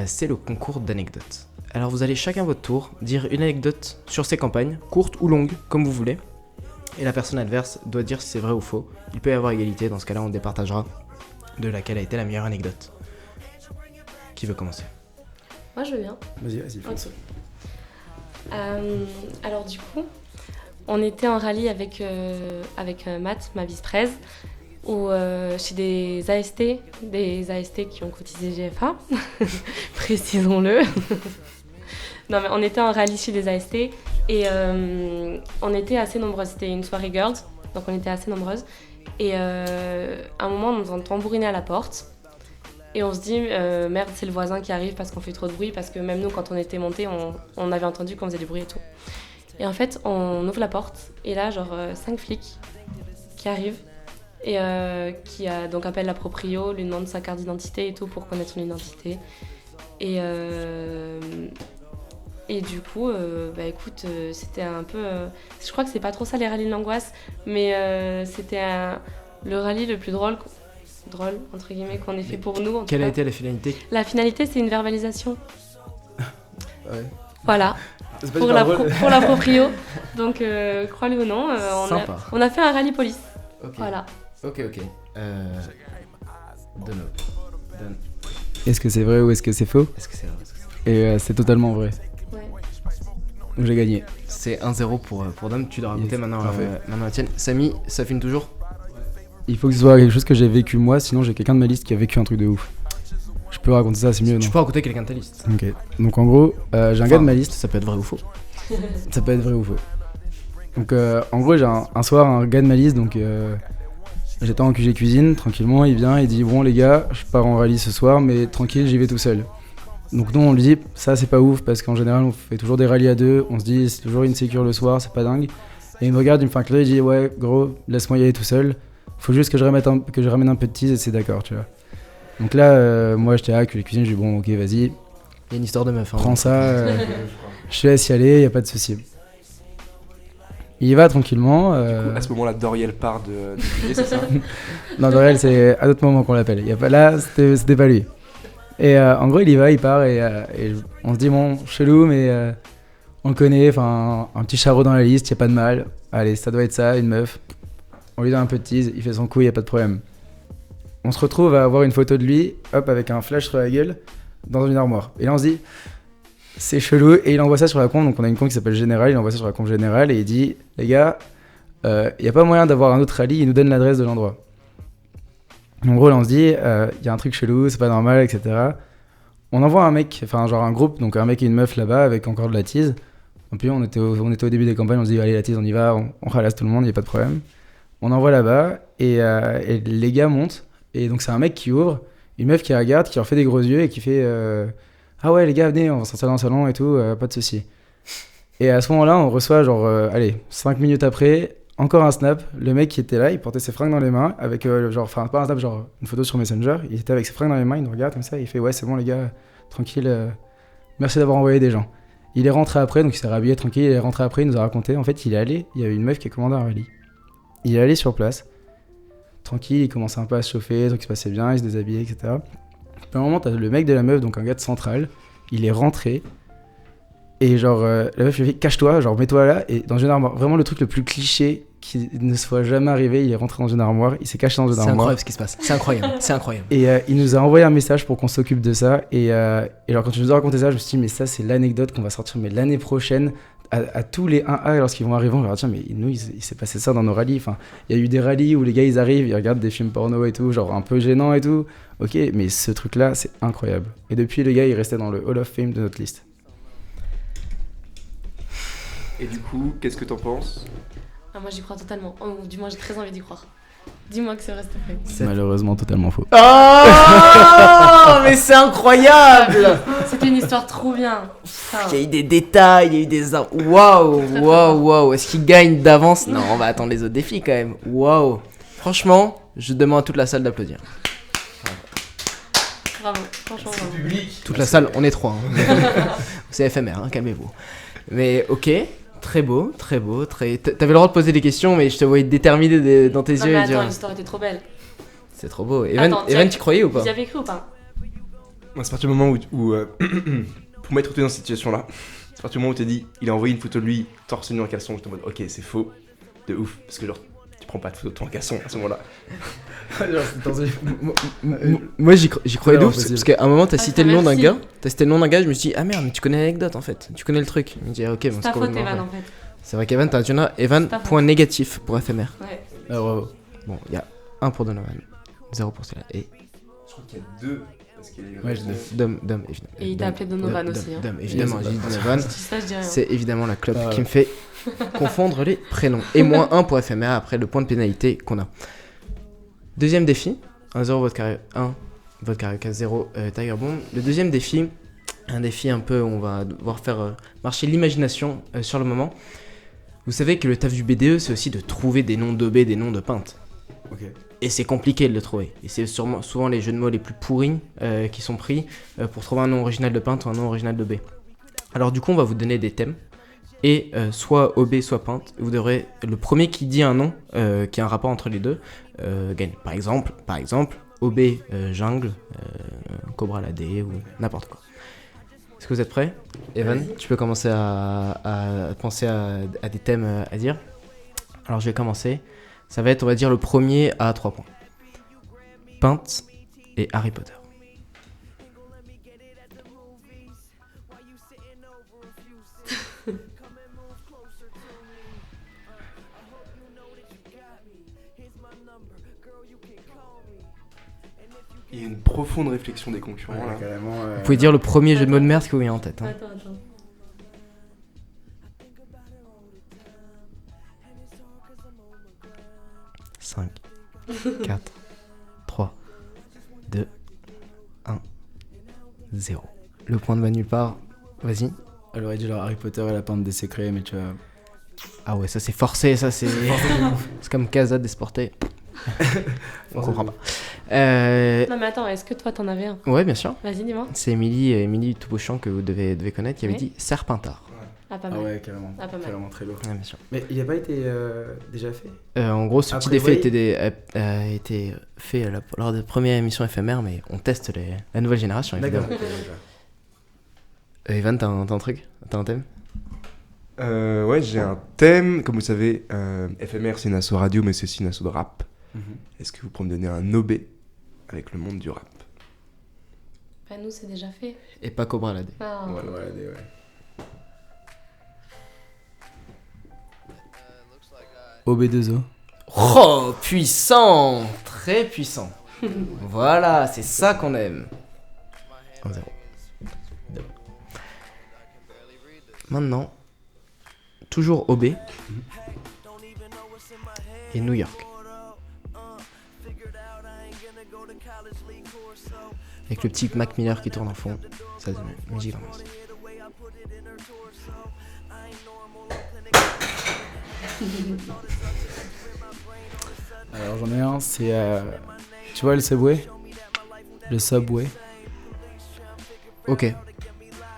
c'est le concours d'anecdotes. Alors vous allez chacun votre tour dire une anecdote sur ces campagnes, courte ou longue, comme vous voulez, et la personne adverse doit dire si c'est vrai ou faux. Il peut y avoir égalité, dans ce cas-là on départagera de laquelle a été la meilleure anecdote. Qui veut commencer? Moi je veux bien. Vas-y. Ok. Alors du coup, on était en rallye avec Matt, ma vice-presse, chez des AST qui ont cotisé GFA, précisons-le. Non mais on était en rallye chez des AST et on était assez nombreuses, c'était une soirée girls, donc on était assez nombreuses. Et à un moment on nous entend tambouriner à la porte et on se dit merde c'est le voisin qui arrive parce qu'on fait trop de bruit, parce que même nous quand on était montés on avait entendu qu'on faisait du bruit et tout. Et en fait, on ouvre la porte et là, 5 flics qui arrivent et qui donc appellent la proprio, lui demandent sa carte d'identité et tout pour connaître son identité. Et du coup, écoute, c'était un peu... je crois que c'est pas trop ça les rallyes de l'angoisse, mais c'était le rallye le plus drôle entre guillemets, qu'on ait fait pour nous. Quelle a été la finalité? La finalité, c'est une verbalisation. Ouais. Voilà. Pour la proprio. Donc, crois-le ou non, on a fait un rallye police. Okay. Voilà. Ok. Donne. Est-ce que c'est vrai ou est-ce que c'est faux? Est-ce que c'est vrai? Et c'est totalement vrai. Ouais. Donc j'ai gagné. C'est 1-0 pour Dom. Tu dois raconter Yes, maintenant, parfait. maintenant la tienne. Samy, ça filme toujours? Il faut que ce soit quelque chose que j'ai vécu moi, sinon j'ai quelqu'un de ma liste qui a vécu un truc de ouf. Je peux raconter ça, c'est mieux, Tu non? peux raconter quelqu'un de ta liste. Ok. Donc en gros, j'ai un gars de ma liste. Ça peut être vrai ou faux. Ça peut être vrai ou faux. Donc en gros, j'ai un soir un gars de ma liste, donc j'étais en QG cuisine, tranquillement, il vient, il dit bon les gars, je pars en rallye ce soir, mais tranquille, j'y vais tout seul. Donc nous on lui dit ça c'est pas ouf parce qu'en général on fait toujours des rallyes à deux, on se dit c'est toujours insécure le soir, c'est pas dingue. Et il me regarde, il me fait un clin d'œil, il dit ouais gros, laisse-moi y aller tout seul, faut juste que je ramène un peu de tease et c'est d'accord, tu vois. Donc là moi j'étais à QG cuisine, j'ai dit bon ok vas-y, Il y a une histoire de meuf. Hein, prends ça, je te laisse y aller, y a pas de souci. Il y va tranquillement. À ce moment-là, Doriel part de QG, c'est ça? Non, Doriel, c'est à d'autres moments qu'on l'appelle. Y a pas, là, c'était pas lui. Et en gros, il y va, il part et on se dit, bon, chelou, mais on le connaît, enfin, un petit charreau dans la liste, y a pas de mal. Allez, ça doit être ça, une meuf. On lui donne un peu de tease, il fait son coup, y a pas de problème. On se retrouve à avoir une photo de lui, hop, avec un flash sur la gueule, dans une armoire. Et là, on se dit, c'est chelou, et il envoie ça sur la conf, donc on a une conf qui s'appelle Général, il envoie ça sur la conf Général et il dit, les gars, y a pas moyen d'avoir un autre rallye, il nous donne l'adresse de l'endroit. En gros là on se dit, y a un truc chelou, c'est pas normal, etc. On envoie un mec, enfin genre un groupe, donc un mec et une meuf là-bas avec encore de la tease. Et puis on était au début des campagnes, on se dit, allez la tease on y va, on ralasse tout le monde, y a pas de problème. On envoie là-bas, et les gars montent, et donc c'est un mec qui ouvre, une meuf qui regarde, qui leur fait des gros yeux et qui fait... ah ouais les gars venez on va s'installer dans le salon et tout, pas de soucis. Et à ce moment là on reçoit genre allez 5 minutes après encore un snap, le mec qui était là il portait ses fringues dans les mains avec genre enfin pas un snap genre une photo sur Messenger, il était avec ses fringues dans les mains, il nous regarde comme ça, il fait ouais c'est bon les gars tranquille, merci d'avoir envoyé des gens. Il est rentré après, donc il s'est rhabillé tranquille, il est rentré après, il nous a raconté en fait il est allé, il y avait une meuf qui a commandé un rallye, il est allé sur place tranquille, il commençait un peu à se chauffer, donc il se passait bien, il se déshabillait etc. Puis à un moment, t'as le mec de la meuf, donc un gars de Centrale, il est rentré, et genre, la meuf lui a fait cache-toi, genre mets-toi là, et dans une armoire. Vraiment le truc le plus cliché qui ne soit jamais arrivé, il est rentré dans une armoire, il s'est caché dans une C'est armoire. incroyable ce qui se passe. C'est incroyable. C'est incroyable. Et il nous a envoyé un message pour qu'on s'occupe de ça, et alors quand tu nous as raconté ça, je me suis dit, mais ça c'est l'anecdote qu'on va sortir, mais l'année prochaine, à tous les 1A lorsqu'ils vont arriver, on va leur dire, mais nous il s'est passé ça dans nos rallyes, enfin, il y a eu des rallyes où les gars ils arrivent, ils regardent des films porno et tout, genre un peu gênant et tout. Ok, mais ce truc-là, c'est incroyable. Et depuis, le gars, il restait dans le Hall of Fame de notre liste. Et du coup, qu'est-ce que t'en penses? Ah, moi j'y crois totalement. Oh, du moins j'ai très envie d'y croire. Dis-moi que c'est vrai s'il te plaît. C'est malheureusement totalement faux. Oh mais c'est incroyable. C'était une histoire trop bien. Putain. Il y a eu des détails, il y a eu des... Waouh. Est-ce qu'il gagne d'avance? Non, on va attendre les autres défis quand même. Waouh. Franchement, je demande à toute la salle d'applaudir. Bravo, franchement bravo. Toute la salle, on est trois. Hein. C'est éphémère, hein, calmez-vous. Mais ok, très beau. T'avais le droit de poser des questions, mais je te voyais déterminé dans tes Non yeux. mais Et dire... attends, l'histoire était trop belle. C'est trop beau. Evan, Attends, Evan, tu croyais ou pas? Vous y avez cru ou pas? Moi, c'est à partir du moment où pour m'être retrouvé dans cette situation-là, c'est à partir du moment où t'as dit, il a envoyé une photo de lui torse nu en caleçon, j'étais en mode, ok, c'est faux, de ouf, parce que genre, tu prends pas de photo de toi en caleçon à ce moment-là. Moi j'y croyais de ouf, Impossible. parce qu'à un moment t'as cité le nom d'un merci. gars, je me suis dit ah merde mais tu connais l'anecdote en fait, tu connais le truc. Il me dit ah, ok bon, C'est ta faute complètement Evan vrai. en fait. C'est vrai qu'Evan t'as Jonah, Evan C'est ta faute. point négatif pour éphémère. Ouais. Ah, bravo. Bon il y a 1 pour Donovan, 0 pour cela et Je crois qu'il y a 2, parce qu'il y a eu Ouais, je l'ai. Dom évidemment. Et il t'a appelé Donovan aussi, hein. Dom évidemment, Yes, j'ai dit bah. Donovan. Je dis ça, je dis rien. C'est évidemment la clope Ah ouais. qui me fait confondre les prénoms. Et moins 1 pour éphémère après le point de pénalité qu'on a. Deuxième défi, 1-0 votre caracas 0 Tiger Bomb. Le deuxième défi, un défi un peu où on va devoir faire marcher l'imagination sur le moment. Vous savez que le taf du BDE c'est aussi de trouver des noms d'OB, des noms de peintes. Ok. Et c'est compliqué de le trouver. Et c'est souvent les jeux de mots les plus pourris qui sont pris pour trouver un nom original de peintre ou un nom original d'OB. Alors du coup on va vous donner des thèmes. Et soit OB soit peinte. Vous devrez, le premier qui dit un nom qui a un rapport entre les deux gagne. Par exemple OB jungle, Cobra la D ou n'importe quoi. Est-ce que vous êtes prêts? Evan, tu peux commencer à penser à des thèmes à dire. Alors je vais commencer. Ça va être, on va dire, le premier à 3 points. Peinte et Harry Potter. Il y a une profonde réflexion des concurrents là. carrément. Vous pouvez dire le premier jeu de mots de merde qui vous vient en tête. Hein. Attends. 5, 4, 3, 2, 1, 0. Le point de Manu part. Vas-y. Elle aurait dit genre Harry Potter et la pente des secrets, mais tu vois. Ah ouais, ça c'est forcé, ça c'est. C'est comme Casa Desporté. On comprend pas. Non mais attends, est-ce que toi t'en avais un? Ouais, bien sûr. Vas-y, dis-moi. C'est Émilie Toubouchan que vous devez connaître qui avait Oui. dit Serpentard. Ah, pas Ah mal. ouais, carrément. Ah, pas mal. Carrément très lourd. Ouais, bien sûr. Mais il a pas été déjà fait? En gros, ce petit Après, défait ouais. a été fait lors de la première émission éphémère, mais on teste la nouvelle génération, évidemment. D'accord. Evan, t'as un truc? T'as un thème? Ouais, j'ai un thème. Comme vous savez, FMR c'est une asso radio, mais c'est aussi une asso de rap. Est-ce que vous pourriez me donner un OB avec le monde du rap? Bah, nous, c'est déjà fait. Et pas Cobra Ladé. Ah. Voilà, ouais. OB2O. Oh, puissant! Très puissant. Voilà, c'est ça qu'on aime. 1-0. Maintenant, toujours OB et New York. Avec le petit Mac Miller qui tourne en fond. Ça, c'est musique d'ambiance. Alors j'en ai un, c'est. Tu vois le Subway? Le Subway. Ok.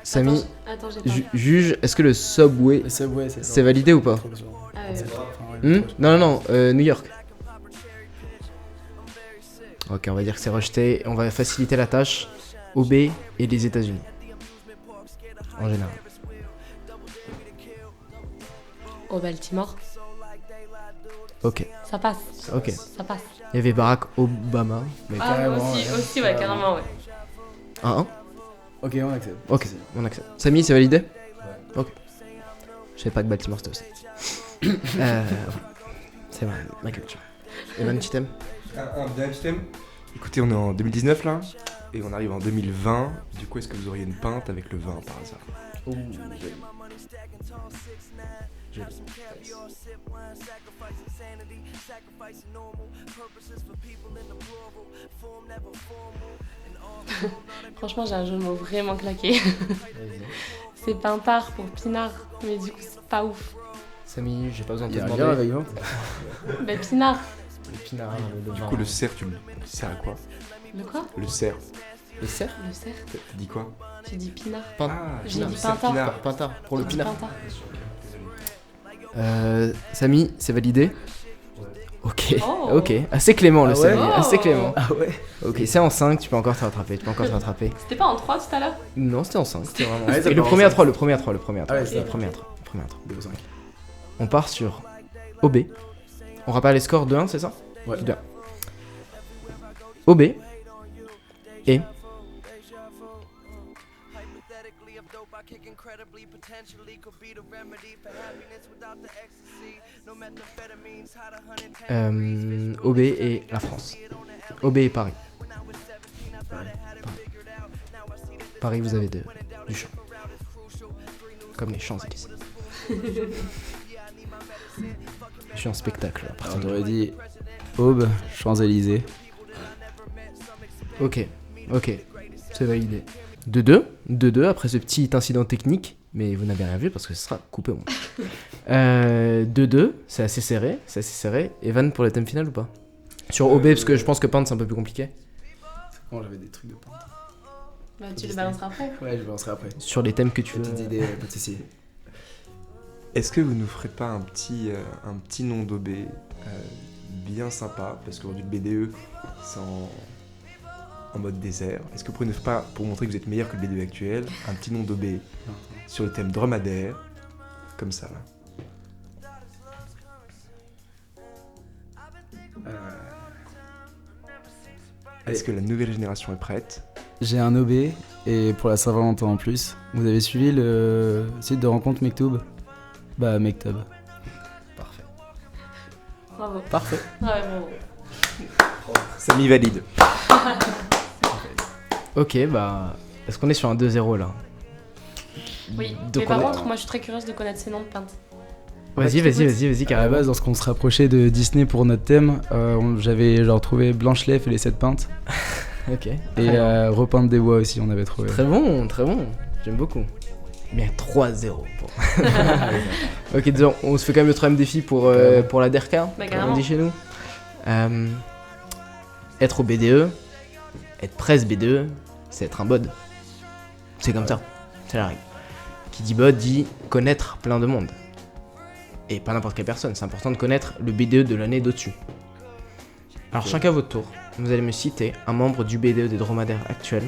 Samy, Attends, j'ai pas. juge, est-ce que le Subway, Le Subway, c'est validé ou pas? Ah, ouais. Non, New York. Ok, on va dire que c'est rejeté. On va faciliter la tâche. OB et les États-Unis. En général. Au Baltimore. Ok, Ça passe. ok. Ça passe. Il y avait Barack Obama. Mais Ah, carrément, aussi, ouais. ouais, carrément, ouais. 1-1. Ok, on accepte. Ok, on accepte. Samy, c'est validé? Ok. Je savais pas que Baltimore c'était aussi. C'est vrai, ma culture. Et un petit thème? Un dernier thème. Écoutez, on est en 2019 là, et on arrive en 2020. Du coup, est-ce que vous auriez une pinte avec le vin par hasard? Franchement, j'ai un jeu de mots vraiment claqué. C'est Pintard pour Pinard, mais du coup, c'est pas ouf. Samy, j'ai pas besoin de Il y te a un demander. lien avec Vente. Bah, Pinard. Le pinard, Du coup, le cerf, tu le sers à quoi? Le quoi? Le cerf, Le cerf? Le cerf. tu dis quoi? J'ai dit Pinard. J'ai Pinard, dit le cerf Pintard. Pinard. Pintard, pour le J'ai dit pinard. Pintard. Samy, c'est validé? Ok, Oh. ok. Assez clément le Ah ouais Samy, Oh. assez clément. Ah ouais? Ok, c'est en 5, tu peux encore te rattraper, C'était pas en 3 tout à l'heure? Non, c'était en 5, c'était vraiment... Ouais, Et ça le part en premier à 5. 3, le premier à 3. Ah ouais, c'est Le ça. premier à 3. De 5. On part sur OB. On rappelle les scores 2-1, c'est ça? Ouais. 2-1. OB. Et... OB et la France. OB et Paris. Paris, vous avez du champ. Comme les Champs-Élysées. Je suis en spectacle. à partir Alors de j'aurais dit Aube, Champs-Élysées. Ok, c'est validé. 2-2 après ce petit incident technique, mais vous n'avez rien vu parce que ce sera coupé au montage. 2-2, c'est assez serré. Evan pour le thème final ou pas? Sur OB, parce que je pense que Pinte c'est un peu plus compliqué. Quand j'avais des trucs de pente. Bah, tu les balanceras après. Ouais, je balancerai après. Sur les thèmes que tu veux. Petite idée, pas de soucis. Est-ce que vous nous ferez pas un petit nom d'OB bien sympa? Parce qu'aujourd'hui le BDE c'est en mode désert. Est-ce que vous pourriez nous faire pas, pour montrer que vous êtes meilleur que le BDE actuel, un petit nom d'OB sur le thème dromadaire, comme ça là? Est-ce que la nouvelle génération est prête? J'ai un OB et pour la Saint-Valentin en plus. Vous avez suivi le site de rencontre Mektoub? Bah Mektoub. Parfait. Bravo. Parfait. Ouais, bravo. Samy valide. Ok, bah. Est-ce qu'on est sur un 2-0 là? Oui, Donc mais par on est- contre, moi je suis très curieuse de connaître ces noms de peintres. Vas-y, À la carrément. base, lorsqu'on se rapprochait de Disney pour notre thème, j'avais genre trouvé Blanche-Lèvre et les 7 peintes. Ok. Et Repeindre des bois aussi, on avait trouvé. Très bon, très bon. J'aime beaucoup. Bien 3-0. Pour... ok, disons, on se fait quand même le troisième défi pour la DERCA, comme carrément. on dit chez nous. Être au BDE, être presse BDE, c'est être un bod. C'est comme ça, c'est la règle. Qui dit bod dit connaître plein de monde. Et pas n'importe quelle personne, c'est important de connaître le BDE de l'année d'au-dessus. Alors chacun à votre tour, vous allez me citer un membre du BDE des dromadaires actuels.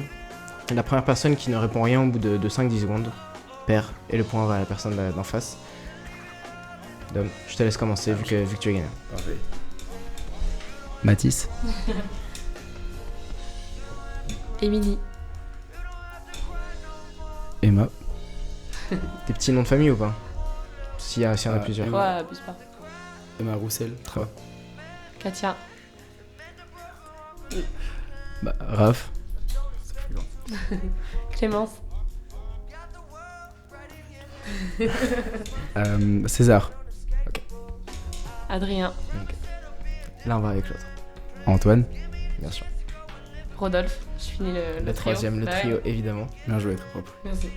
La première personne qui ne répond rien au bout de 5-10 secondes perd et le point va à la personne d'en face. Dom, je te laisse commencer vu que tu as gagné. Parfait. Mathis. Émilie. Emma. Des petits noms de famille ou pas? S'il y en a plusieurs. Ouais, abuse pas. Emma Roussel. Katia. Bah, Raph. Clémence. César. Adrien. L'un va avec l'autre, Antoine. bien sûr. Rodolphe. Je finis le Le trio. troisième, le Bah ouais, trio, évidemment. Bien joué, très propre. Merci.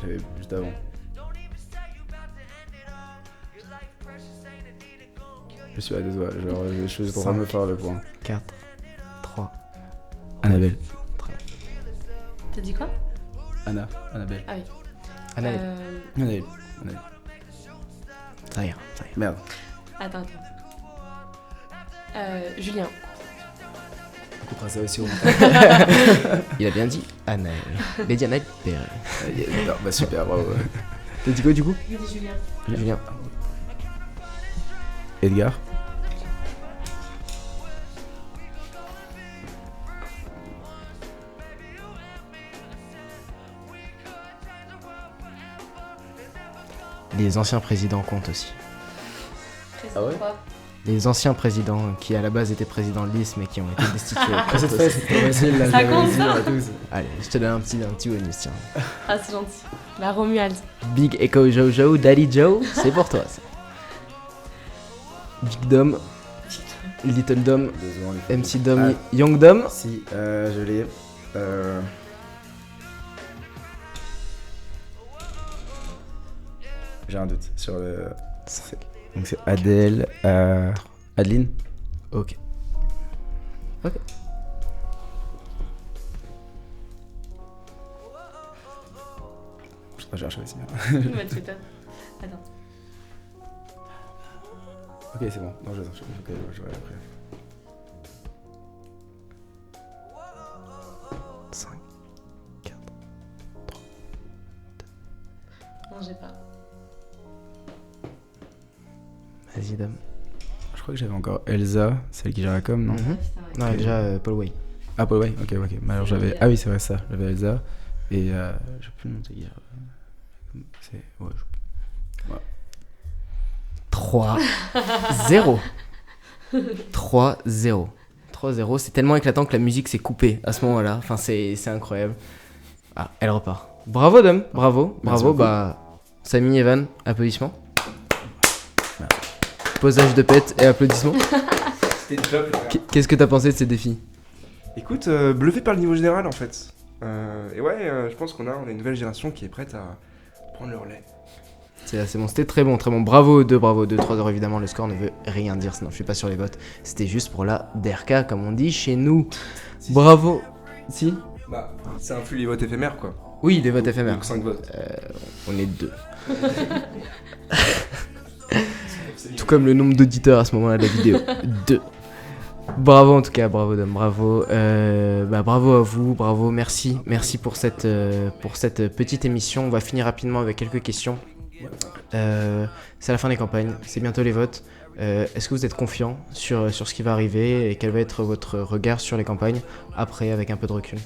J'avais juste avant. Je suis à deux doigts, genre je suis en train de me faire le point. 4, 3. Annabelle. T'as dit quoi? Annabelle. Ah oui. Annabelle, Annabelle. ça ira. Merde. Attends. Julien. On coupera ça aussi au Il a bien dit Annabelle. Il a dit Annabelle. Non, bah super, bravo. T'as dit quoi du coup? J'ai dit Julien. Julien. Edgar. Les anciens présidents comptent aussi. Ah ouais? Quoi? Les anciens présidents qui à la base étaient présidents de liste mais qui ont été destitués. comptent Cette aussi. fois, c'était facile là, Ça je l'avais compte, dit ça à tous. Allez, je te donne un petit bonus, tiens. Ah, c'est gentil. La Romuald. Big Echo Jojo, Daddy Joe, c'est pour toi ça. Big Dom, Little Dom, MC Dom, Young Dom. Si, je l'ai. J'ai un doute sur le. Donc c'est Adèle. Adeline. Ok. Je cherche aussi. Bah, tu m'étonnes. Attends. Ok, c'est bon. Non, je vais après. 5. Non, j'ai pas. Vas-y Dom. Je crois que j'avais encore Elsa, celle qui gère la com, non Mhm. Non, déjà Paul Way. Ah, Paul Way, ok. Mais alors j'avais. Ah oui, c'est vrai, ça. J'avais Elsa. Et j'ai plus le nom de sa guitare. C'est. Ouais, 3-0. 3-0. 3-0, c'est tellement éclatant que la musique s'est coupée à ce moment-là. Enfin, c'est incroyable. Ah, elle repart. Bravo Dom, bravo. Merci Bravo, beaucoup. bah. Samy, Evan, applaudissements. Posage de pète et applaudissements. C'était top. Qu'est-ce que t'as pensé de ces défis? Écoute, bluffé par le niveau général en fait. Et ouais, je pense qu'on a une nouvelle génération qui est prête à prendre le relais. C'est bon, c'était très bon, très bon. Bravo aux deux, 3-0 évidemment. Le score ne veut rien dire, sinon je suis pas sur les votes. C'était juste pour la DERCA, comme on dit chez nous. Bravo. Si? Bah, ça influe les votes éphémères quoi. Oui, les votes éphémères. Donc 5 votes. On est 2. Tout comme le nombre d'auditeurs à ce moment-là de la vidéo. 2. Bravo en tout cas, bravo Dom, bravo. Bravo à vous, bravo, merci pour cette petite émission. On va finir rapidement avec quelques questions. C'est la fin des campagnes, c'est bientôt les votes. Est-ce que vous êtes confiant sur ce qui va arriver et quel va être votre regard sur les campagnes après avec un peu de recul?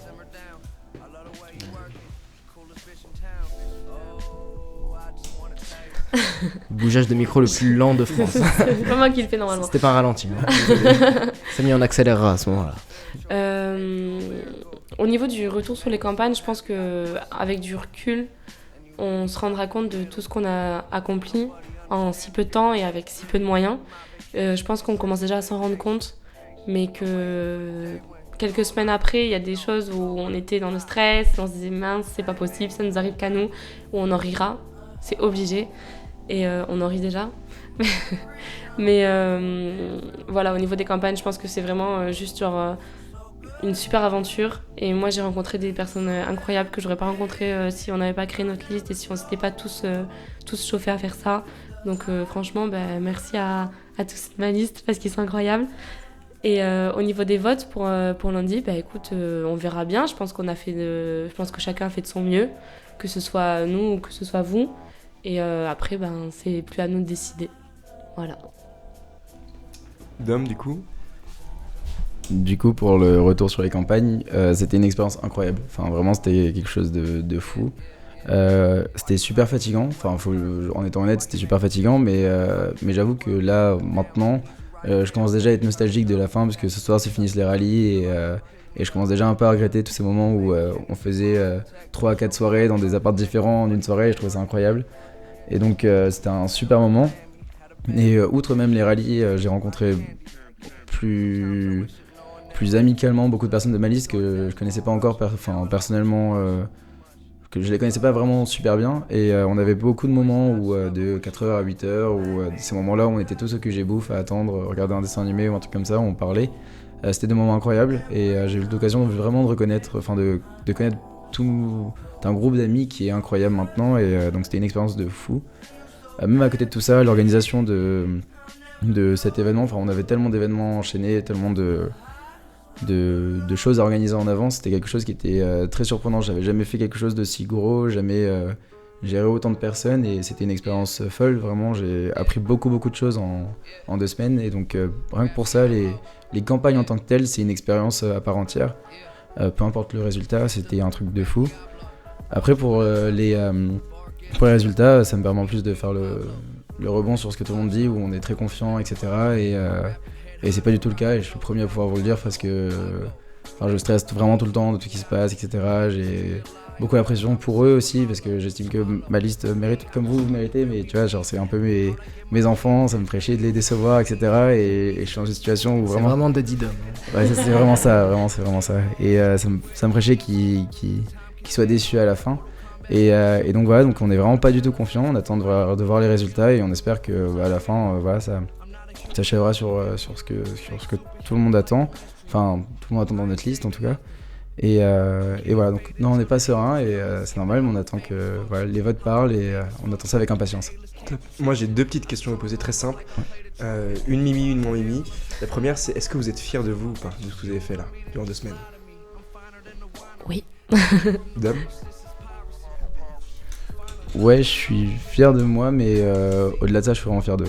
Bougeage de micro le plus lent de France. C'est pas moi qui le fais normalement. C'était pas un ralenti. Samy, on accélérera à ce moment-là. Au niveau du retour sur les campagnes, je pense qu'avec du recul, on se rendra compte de tout ce qu'on a accompli en si peu de temps et avec si peu de moyens. Je pense qu'on commence déjà à s'en rendre compte, mais que quelques semaines après, il y a des choses où on était dans le stress, on se disait mince, c'est pas possible, ça nous arrive qu'à nous, où on en rira, c'est obligé, et on en rit déjà. Mais voilà, au niveau des campagnes, je pense que c'est vraiment juste genre une super aventure. Et moi, j'ai rencontré des personnes incroyables que j'aurais pas rencontrées si on n'avait pas créé notre liste et si on s'était pas tous chauffés à faire ça. Donc franchement, merci à tous ma liste parce qu'ils sont incroyables. Et au niveau des votes pour lundi, écoute, on verra bien. Je pense je pense que chacun a fait de son mieux, que ce soit nous ou que ce soit vous. Et après, c'est plus à nous de décider. Voilà. Dom, du coup. Du coup, pour le retour sur les campagnes, c'était une expérience incroyable. Enfin, vraiment, c'était quelque chose de fou. C'était super fatigant. Enfin, en étant honnête, c'était super fatigant. Mais j'avoue que là, maintenant, je commence déjà à être nostalgique de la fin parce que ce soir, se finissent les rallyes et je commence déjà un peu à regretter tous ces moments où on faisait 3 à 4 soirées dans des apparts différents en une soirée. Et je trouvais ça incroyable. Et donc, c'était un super moment. Et outre même les rallyes, j'ai rencontré plus amicalement beaucoup de personnes de ma liste que je connaissais pas encore personnellement, que je les connaissais pas vraiment super bien, et on avait beaucoup de moments où de 4h à 8h où ces moments-là où on était tous au QG Bouffe à attendre, regarder un dessin animé ou un truc comme ça où on parlait. C'était des moments incroyables et j'ai eu l'occasion vraiment de reconnaître, de connaître tout un groupe d'amis qui est incroyable maintenant, et donc c'était une expérience de fou. Même à côté de tout ça, l'organisation de cet événement, on avait tellement d'événements enchaînés, tellement de choses à organiser en avance, c'était quelque chose qui était très surprenant. J'avais jamais fait quelque chose d'aussi gros, jamais géré autant de personnes, et c'était une expérience folle. Vraiment, j'ai appris beaucoup de choses en 2 semaines, et donc rien que pour ça, les campagnes en tant que telles, c'est une expérience à part entière. Peu importe le résultat, c'était un truc de fou. Après, pour les résultats, ça me permet en plus de faire le rebond sur ce que tout le monde dit, où on est très confiant, etc. Et c'est pas du tout le cas, et je suis le premier à pouvoir vous le dire parce que je stresse vraiment tout le temps de tout ce qui se passe, etc. J'ai beaucoup la pression pour eux aussi, parce que j'estime que ma liste mérite comme vous méritez, mais tu vois, c'est un peu mes enfants, ça me ferait chier de les décevoir, etc. Et je suis dans une situation où vraiment... C'est vraiment Daddy Dom. Ouais, c'est vraiment ça, c'est vraiment ça. Et ça me ferait chier qu'ils soient déçus à la fin. Et donc voilà, donc on est vraiment pas du tout confiant, on attend de voir les résultats, et on espère que à la fin, ça s'achèvera sur ce que tout le monde attend, enfin tout le monde attend dans notre liste en tout cas. Et voilà, donc non, on n'est pas serein, et c'est normal, mais on attend que les votes parlent, et on attend ça avec impatience. Moi, j'ai 2 petites questions à vous poser très simples. Une Mimi, une moins Mimi. La première, c'est est-ce que vous êtes fiers de vous ou pas, de ce que vous avez fait là durant 2 semaines? Oui. Dom? Ouais, je suis fier de moi, mais au-delà de ça, je suis vraiment fier de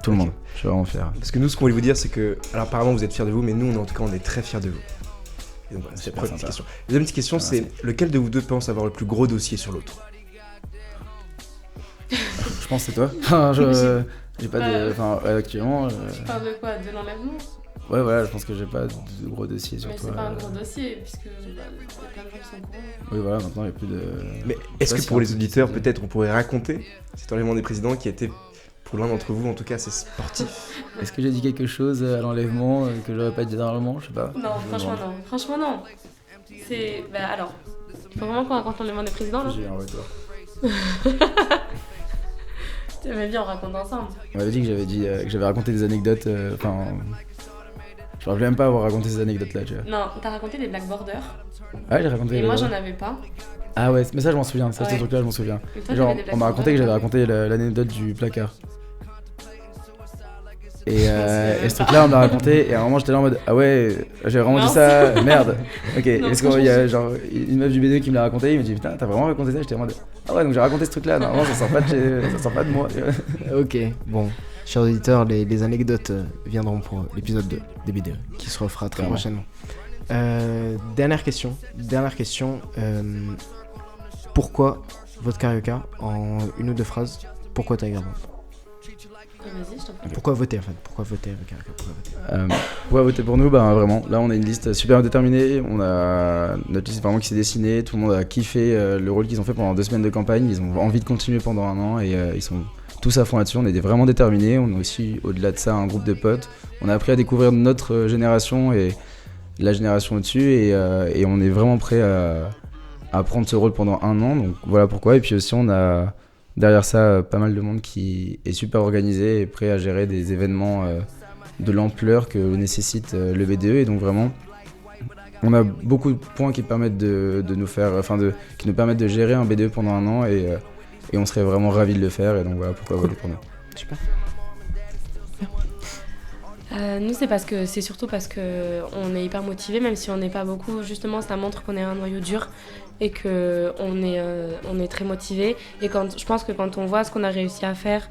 tout le monde. Je suis vraiment fier. Parce que nous, ce qu'on voulait vous dire, c'est que, alors apparemment, vous êtes fiers de vous, mais nous, en tout cas, on est très fiers de vous. Et donc voilà, c'est la première petite question. La deuxième petite question, c'est lequel de vous deux pense avoir le plus gros dossier sur l'autre? Je pense que c'est toi. J'ai pas de... actuellement... Tu parles de quoi? De l'enlèvement? Ouais, voilà, je pense que j'ai pas de gros dossier sur toi. Mais c'est pas un gros dossier, puisque il y a plein de gens qui sont courants. Oui, voilà, maintenant il n'y a plus de... Mais est-ce que pour les auditeurs, peut-être, on pourrait raconter cet enlèvement des présidents qui a été, pour l'un d'entre vous, en tout cas, assez sportif? Est-ce que j'ai dit quelque chose à l'enlèvement que j'aurais pas dit normalement? Je sais pas. Non, franchement non. Franchement non. C'est... alors, il faut vraiment qu'on raconte l'enlèvement des présidents, là? J'ai eu un retour. Tu m'avais dit, on raconte ensemble. On m'avait dit que j'avais raconté des anecdotes, je me rappelle même pas avoir raconté ces anecdotes-là, tu vois. Non, t'as raconté des blackboarders. Ah, j'ai raconté... Et moi, j'en avais pas. Ah ouais, mais ça, je m'en souviens. Ça, Ouais. ce truc-là, je m'en souviens. Et toi, Genre, t'avais des on m'a raconté que j'avais blackboarders, raconté l'anecdote du placard. Et ce truc-là, on me l'a raconté, et à un moment, j'étais là en mode, ah ouais, j'ai vraiment Non. dit ça, merde. Ok, Non, est-ce qu'il y a genre une meuf du B2 qui me l'a raconté, il me dit, putain, t'as vraiment raconté ça? J'étais en mode, ah ouais, donc j'ai raconté ce truc-là, normalement, ça sort pas de moi. Ok, bon. Chers auditeurs, les anecdotes viendront pour l'épisode 2 des BDE, qui se refera très Clairement. prochainement. Dernière question. Pourquoi votre carioca, en 1 ou 2 phrases, Pourquoi Tiger Brand? Vas-y, je t'en prie. Pourquoi voter en fait? Pourquoi voter avec un- pourquoi voter? Pourquoi voter pour nous? Ben vraiment, là on a une liste super déterminée, on a notre liste vraiment qui s'est dessinée, tout le monde a kiffé le rôle qu'ils ont fait pendant 2 semaines de campagne, ils ont envie de continuer pendant 1 an et ils sont tous à fond là-dessus, on est vraiment déterminés, on a aussi au-delà de ça un groupe de potes, on a appris à découvrir notre génération et la génération au-dessus et on est vraiment prêt à prendre ce rôle pendant 1 an, donc voilà pourquoi. Et puis aussi on a derrière ça pas mal de monde qui est super organisé et prêt à gérer des événements de l'ampleur que nécessite le BDE, et donc vraiment on a beaucoup de points qui permettent de nous faire, qui nous permettent de gérer un BDE pendant 1 an et on serait vraiment ravis de le faire, et donc voilà pourquoi voter pour nous. Super. Nous, c'est surtout parce que on est hyper motivés, même si on n'est pas beaucoup. Justement, ça montre qu'on est un noyau dur et que on est très motivés. Et je pense que quand on voit ce qu'on a réussi à faire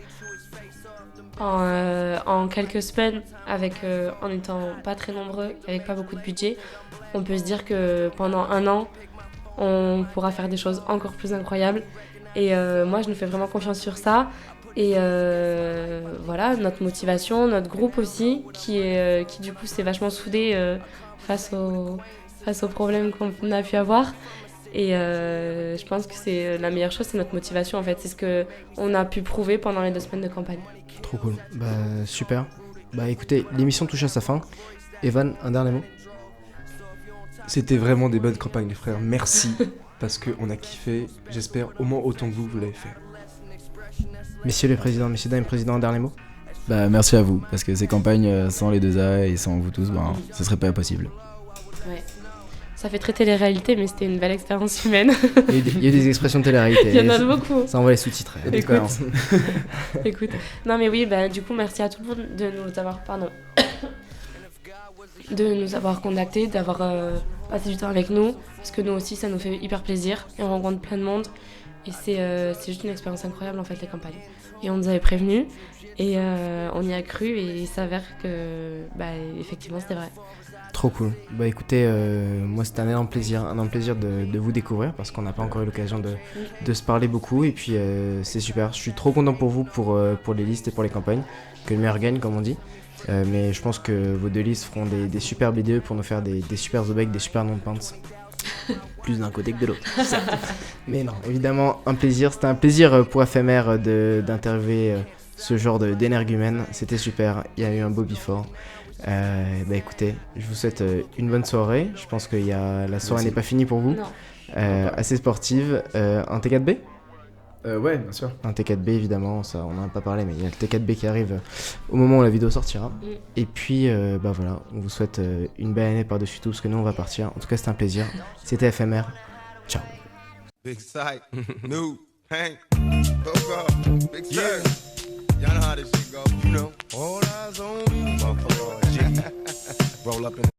en quelques semaines, en étant pas très nombreux, avec pas beaucoup de budget, on peut se dire que pendant 1 an, on pourra faire des choses encore plus incroyables. Et moi, je nous fais vraiment confiance sur ça. Et voilà, notre motivation, notre groupe aussi, qui du coup s'est vachement soudé face aux problèmes qu'on a pu avoir. Et je pense que c'est la meilleure chose, c'est notre motivation en fait. C'est ce qu'on a pu prouver pendant les 2 semaines de campagne. Trop cool. Bah super. Bah écoutez, l'émission touche à sa fin. Evan, un dernier mot? C'était vraiment des bonnes campagnes les frères, merci parce qu'on a kiffé, j'espère au moins autant que vous l'avez fait. Messieurs les présidents, messieurs dames les présidents, un dernier mot? Bah merci à vous, parce que ces campagnes sans les 2A et sans vous tous, ce serait pas possible. Ouais. Ça fait très télé-réalité, mais c'était une belle expérience humaine. Il y a des expressions de télé-réalité. Il y en a beaucoup. Ça, on va les sous-titrer. Écoute. Non mais oui, du coup, merci à tout le monde de nous avoir, de nous avoir contactés, d'avoir passé du temps avec nous, parce que nous aussi, ça nous fait hyper plaisir et on rencontre plein de monde. Et c'est juste une expérience incroyable en fait, les campagnes. Et on nous avait prévenus et on y a cru et il s'avère que effectivement c'était vrai. Trop cool. Bah écoutez, moi c'était un énorme plaisir de vous découvrir, parce qu'on n'a pas encore eu l'occasion de se parler beaucoup, et puis c'est super. Je suis trop content pour vous, pour les listes et pour les campagnes, que le meilleur gagne comme on dit. Mais je pense que vos 2 listes feront des super BDE pour nous faire des super Zobek, des super noms de pintes. Plus d'un côté que de l'autre. Mais non, évidemment, un plaisir. C'était un plaisir pour FMR d'interviewer ce genre d'énergumène. C'était super. Il y a eu un beau before. Écoutez, je vous souhaite une bonne soirée. Je pense que la soirée n'est pas finie pour vous. Non. Assez sportive. Un T4B? Ouais, bien sûr. Un T4B évidemment, ça on n'en a pas parlé, mais il y a le T4B qui arrive au moment où la vidéo sortira. Et puis voilà, on vous souhaite une belle année par-dessus tout, parce que nous on va partir. En tout cas c'était un plaisir. C'était FMR. Ciao. Big sight, new, Hank, Coco, big yeah. Y'all know how this shit go, you know. All eyes on me, motherfucker. G. Roll up in